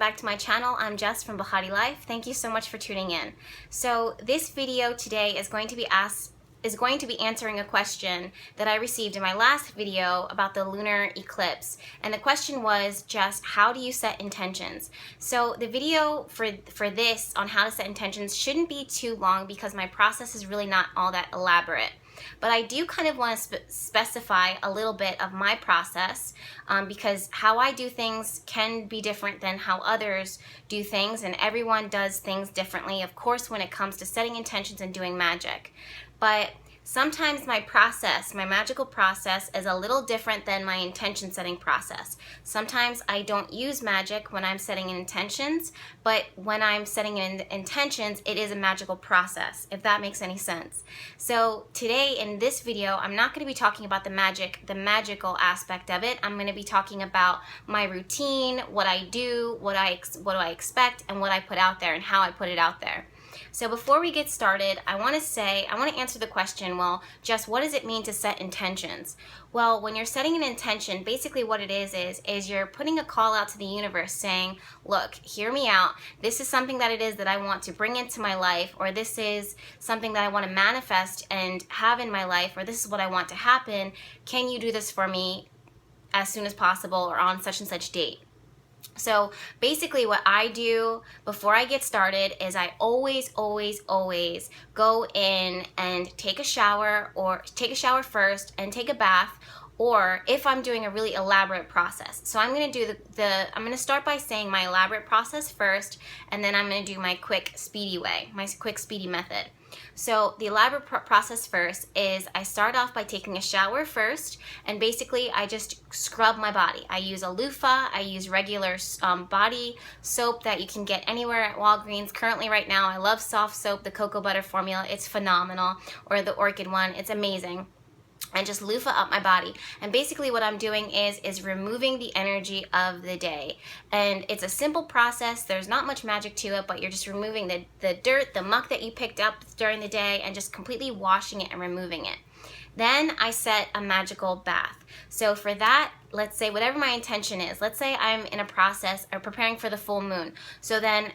back to my channel. I'm Jess from Behatilife. Thank you so much for tuning in. So this video today is going to be answering a question that I received in my last video about the lunar eclipse. And the question was just, how do you set intentions? So the video for this on how to set intentions shouldn't be too long because my process is really not all that elaborate. But I do kind of want to specify a little bit of my process because how I do things can be different than how others do things, and everyone does things differently, of course, when it comes to setting intentions and doing magic. But sometimes my process, my magical process, is a little different than my intention setting process. Sometimes I don't use magic when I'm setting intentions, but when I'm setting intentions, it is a magical process, if that makes any sense. So today in this video, I'm not going to be talking about the magical aspect of it. I'm going to be talking about my routine, what I do, what do I expect, and what I put out there and how I put it out there. So before we get started, I want to answer the question, well, Jess, what does it mean to set intentions? Well, when you're setting an intention, basically what it is you're putting a call out to the universe saying, look, hear me out. This is something that it is that I want to bring into my life, or this is something that I want to manifest and have in my life, or this is what I want to happen. Can you do this for me as soon as possible or on such and such date? So basically what I do before I get started is I always go in and take a shower, or take a shower first and take a bath, or if I'm doing a really elaborate process. So I'm going to do I'm going to start by saying my elaborate process first, and then I'm going to do my quick speedy way, my quick speedy method. So the elaborate process first is I start off by taking a shower first, and basically I just scrub my body. I use a loofah, I use regular body soap that you can get anywhere at Walgreens. Currently right now I love soft soap, the cocoa butter formula, it's phenomenal, or the orchid one, it's amazing. And just loofah up my body. And basically what I'm doing is removing the energy of the day. And it's a simple process. There's not much magic to it, but you're just removing the dirt, the muck that you picked up during the day, and just completely washing it and removing it. Then I set a magical bath. So for that, let's say whatever my intention is, let's say I'm in a process or preparing for the full moon. So then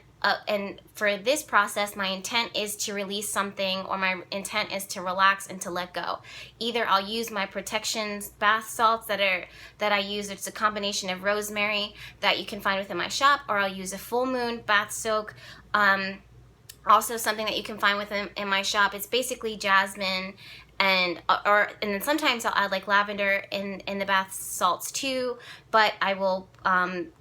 and for this process, my intent is to release something, or my intent is to relax and to let go. Either I'll use my protections bath salts that I use. It's a combination of rosemary that you can find within my shop, or I'll use a full moon bath soak. Also something that you can find in my shop. It's basically jasmine, and then sometimes I'll add like lavender in the bath salts too. But I will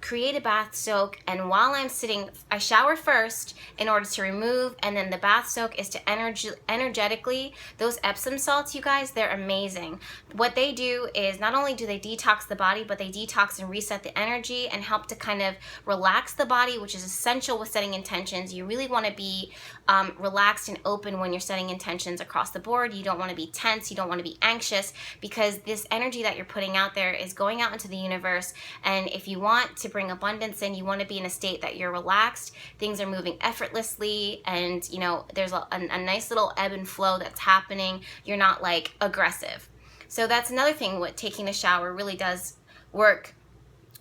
create a bath soak, and while I'm sitting, I shower first in order to remove, and then the bath soak is to energetically, those Epsom salts, you guys, they're amazing. What they do is not only do they detox the body, but they detox and reset the energy and help to kind of relax the body, which is essential with setting intentions. You really want to be relaxed and open when you're setting intentions across the board. You don't want to be tense, you don't want to be anxious, because this energy that you're putting out there is going out into the universe. And if you want to bring abundance in, you want to be in a state that you're relaxed, things are moving effortlessly, and you know, there's a nice little ebb and flow that's happening. You're not like aggressive. So that's another thing what taking a shower really does work,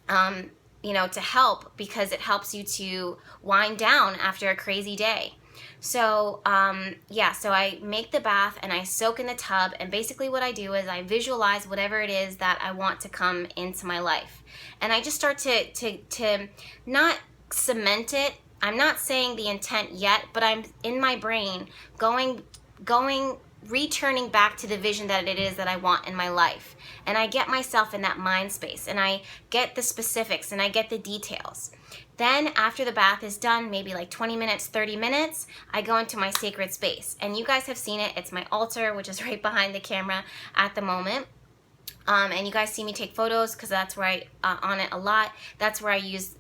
you know, to help, because it helps you to wind down after a crazy day. So yeah, so I make the bath and I soak in the tub, and basically what I do is I visualize whatever it is that I want to come into my life, and I just start to not cement it. I'm not saying the intent yet, but I'm in my brain returning back to the vision that it is that I want in my life, and I get myself in that mind space, and I get the specifics, and I get the details. Then after the bath is done, maybe like 20 minutes, 30 minutes, I go into my sacred space. And you guys have seen it. It's my altar, which is right behind the camera at the moment. And you guys see me take photos because that's where on it a lot. That's where I use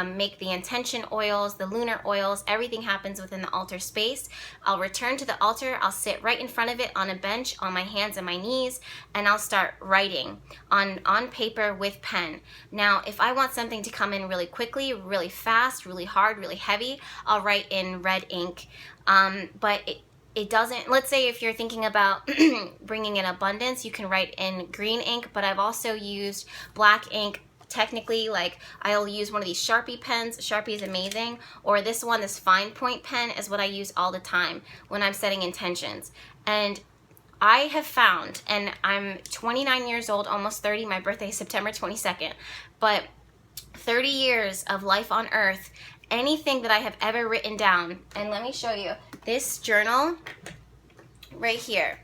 make the intention oils, the lunar oils, everything happens within the altar space. I'll return to the altar, I'll sit right in front of it on a bench on my hands and my knees, and I'll start writing on paper with pen. Now, if I want something to come in really quickly, really fast, really hard, really heavy, I'll write in red ink. But it doesn't, let's say if you're thinking about bringing in abundance, you can write in green ink, but I've also used black ink technically, like, I'll use one of these Sharpie pens. Sharpie is amazing. Or this one, this fine point pen, is what I use all the time when I'm setting intentions. And I have found, and I'm 29 years old, almost 30, my birthday is September 22nd, but 30 years of life on earth, anything that I have ever written down, and let me show you, this journal right here,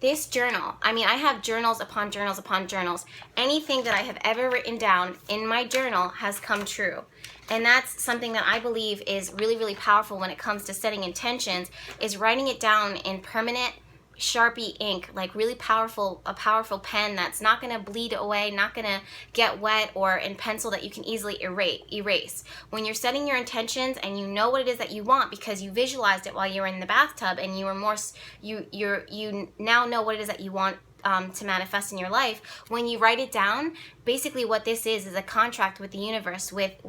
this journal, I mean, I have journals upon journals upon journals. Anything that I have ever written down in my journal has come true. And that's something that I believe is really, really powerful when it comes to setting intentions, is writing it down in permanent Sharpie ink, like really powerful, a powerful pen that's not going to bleed away, not going to get wet, or in pencil that you can easily erase. When you're setting your intentions and you know what it is that you want because you visualized it while you were in the bathtub, and you were more, you now know what it is that you want to manifest in your life. When you write it down, basically what this is a contract with the universe, with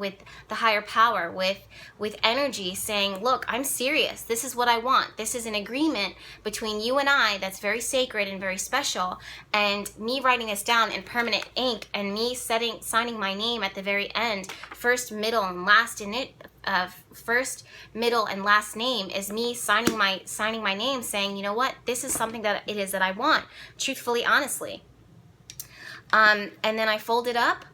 the higher power, with energy saying, look, I'm serious. This is what I want. This is an agreement between you and I that's very sacred and very special. And me writing this down in permanent ink, and me signing my name at the very end, first, middle, and last in it, first, middle, and last name is me signing my name, saying, you know what, this is something that it is that I want, truthfully, honestly. And then I fold it up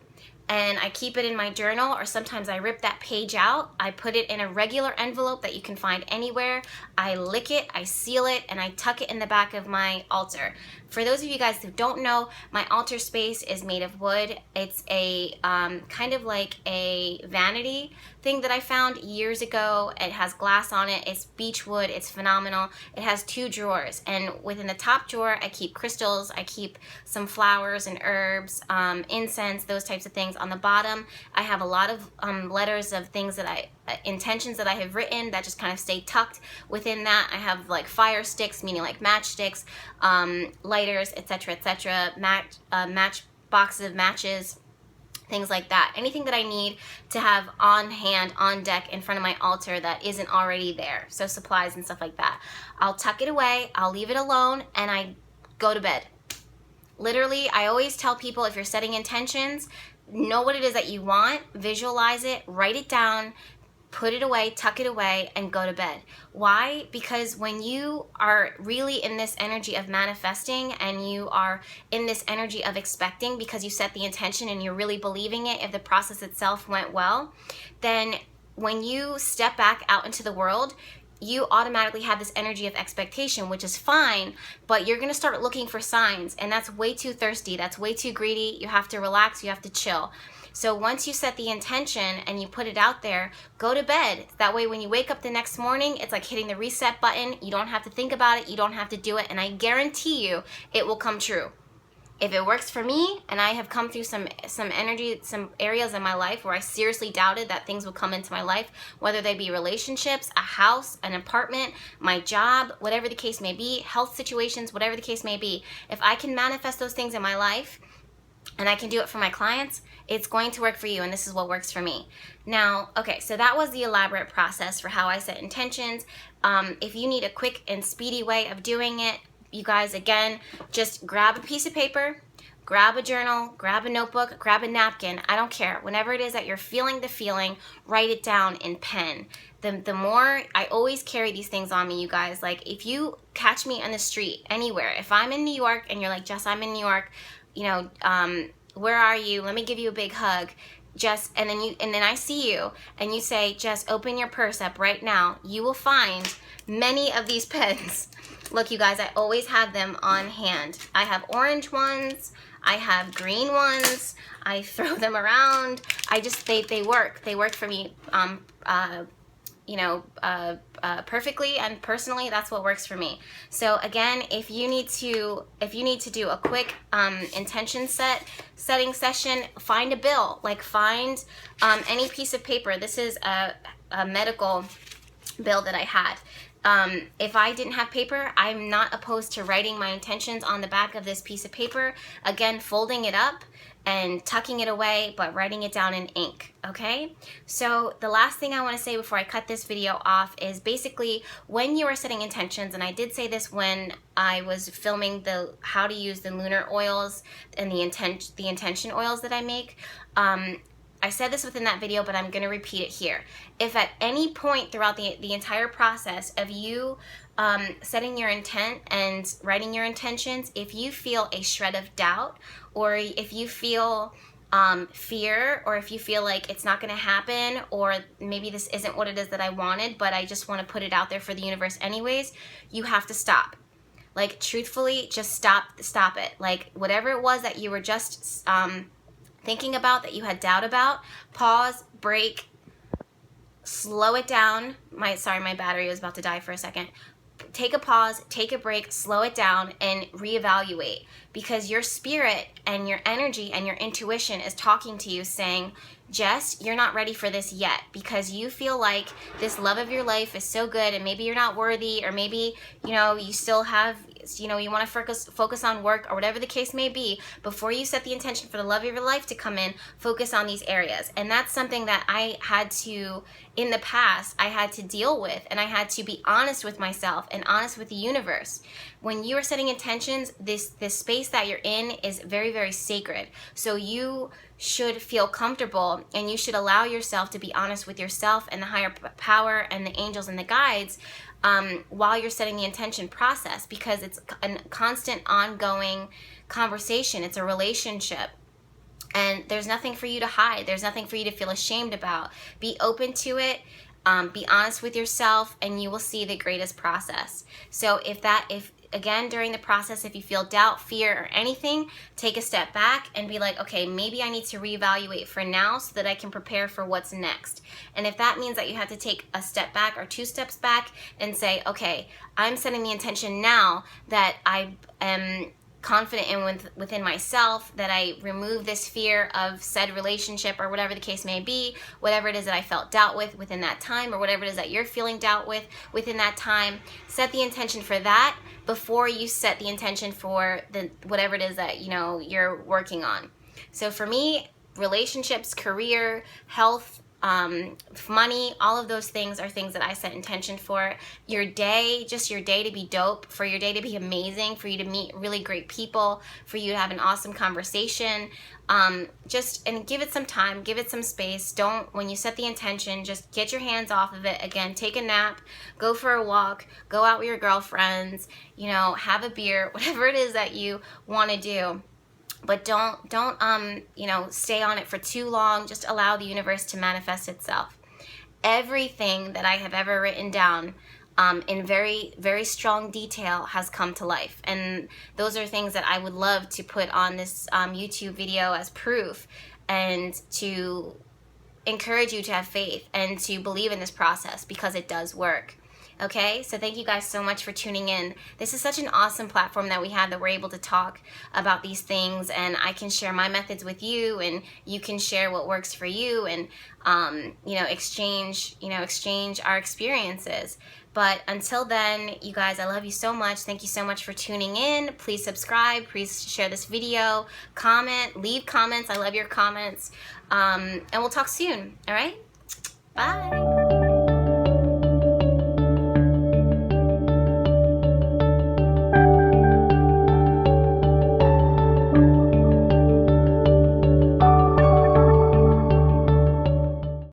and I keep it in my journal, or sometimes I rip that page out. I put it in a regular envelope that you can find anywhere. I lick it, I seal it, and I tuck it in the back of my altar. For those of you guys who don't know, my altar space is made of wood. It's a kind of like a vanity thing that I found years ago. It has glass on it. It's beech wood. It's phenomenal. It has 2 drawers, and within the top drawer I keep crystals. I keep some flowers and herbs, incense, those types of things. On the bottom I have a lot of letters of things that intentions that I have written that just kind of stay tucked within that. I have like fire sticks, meaning like matchsticks, lighters, etc., etc., match boxes of matches, things like that. Anything that I need to have on hand, on deck, in front of my altar that isn't already there. So supplies and stuff like that. I'll tuck it away, I'll leave it alone, and I go to bed. Literally, I always tell people, if you're setting intentions, know what it is that you want, visualize it, write it down, put it away, tuck it away, and go to bed. Why? Because when you are really in this energy of manifesting, and you are in this energy of expecting because you set the intention and you're really believing it, if the process itself went well, then when you step back out into the world, you automatically have this energy of expectation, which is fine, but you're gonna start looking for signs, and that's way too thirsty, that's way too greedy. You have to relax, you have to chill. So once you set the intention and you put it out there, go to bed. That way when you wake up the next morning, it's like hitting the reset button. You don't have to think about it, you don't have to do it, and I guarantee you it will come true. If it works for me, and I have come through some energy, some areas in my life where I seriously doubted that things would come into my life, whether they be relationships, a house, an apartment, my job, whatever the case may be, health situations, whatever the case may be. If I can manifest those things in my life, and I can do it for my clients, it's going to work for you, and this is what works for me. Now, okay, so that was the elaborate process for how I set intentions. If you need a quick and speedy way of doing it, you guys, again, just grab a piece of paper, grab a journal, grab a notebook, grab a napkin, I don't care. Whenever it is that you're feeling the feeling, write it down in pen. The more, I always carry these things on me, you guys. Like, if you catch me on the street, anywhere, if I'm in New York and you're like, Jess, I'm in New York, you know, where are you? Let me give you a big hug. Jess, and then I see you and you say, Jess, open your purse up right now. You will find many of these pens. Look, you guys, I always have them on hand. I have orange ones, I have green ones, I throw them around. They work. They work for me, perfectly, and personally, that's what works for me. So again, if you need to do a quick intention setting session, find a bill, like find any piece of paper. This is a medical bill that I had. If I didn't have paper, I'm not opposed to writing my intentions on the back of this piece of paper. Again, folding it up and tucking it away, but writing it down in ink, okay? So the last thing I want to say before I cut this video off is basically when you are setting intentions, and I did say this when I was filming the how to use the lunar oils and the intention oils that I make, I said this within that video, but I'm going to repeat it here. If at any point throughout the entire process of you setting your intent and writing your intentions, if you feel a shred of doubt, or if you feel fear, or if you feel like it's not going to happen, or maybe this isn't what it is that I wanted, but I just want to put it out there for the universe anyways, you have to stop. Like, truthfully, just stop it. Like, whatever it was that you were just thinking about, that you had doubt about, pause, break, slow it down. Sorry, my battery was about to die for a second. Take a pause, take a break, slow it down, and reevaluate, because your spirit and your energy and your intuition is talking to you saying, Jess, you're not ready for this yet, because you feel like this love of your life is so good, and maybe you're not worthy, or maybe, you still have, you want to focus on work, or whatever the case may be. Before you set the intention for the love of your life to come in, focus on these areas. And that's something that I had to, in the past, I had to deal with, and I had to be honest with myself and honest with the universe. When you are setting intentions, this space that you're in is very, very sacred. So you should feel comfortable, and you should allow yourself to be honest with yourself and the higher power and the angels and the guides while you're setting the intention process, because it's a constant ongoing conversation. It's a relationship. And there's nothing for you to hide. There's nothing for you to feel ashamed about. Be open to it. Be honest with yourself, and you will see the greatest process. So if again, during the process, if you feel doubt, fear, or anything, take a step back and be like, okay, maybe I need to reevaluate for now so that I can prepare for what's next. And if that means that you have to take a step back or 2 steps back and say, okay, I'm setting the intention now that I am confident in within myself, that I remove this fear of said relationship, or whatever the case may be, whatever it is that I felt doubt with within that time, or whatever it is that you're feeling doubt with within that time, set the intention for that before you set the intention for whatever it is that you're working on. So for me, relationships, career, health, money, all of those things are things that I set intention for. Your day, just your day to be dope, for your day to be amazing, for you to meet really great people, for you to have an awesome conversation. And give it some time, give it some space. When you set the intention, just get your hands off of it. Again, take a nap, go for a walk, go out with your girlfriends, have a beer, whatever it is that you want to do. But don't stay on it for too long. Just allow the universe to manifest itself. Everything that I have ever written down in very, very strong detail has come to life. And those are things that I would love to put on this YouTube video as proof, and to encourage you to have faith and to believe in this process, because it does work. Okay, so thank you guys so much for tuning in. This is such an awesome platform that we have, that we're able to talk about these things, and I can share my methods with you, and you can share what works for you, and exchange our experiences. But until then, you guys, I love you so much. Thank you so much for tuning in. Please subscribe. Please share this video. Comment. Leave comments. I love your comments. And we'll talk soon. All right? Bye.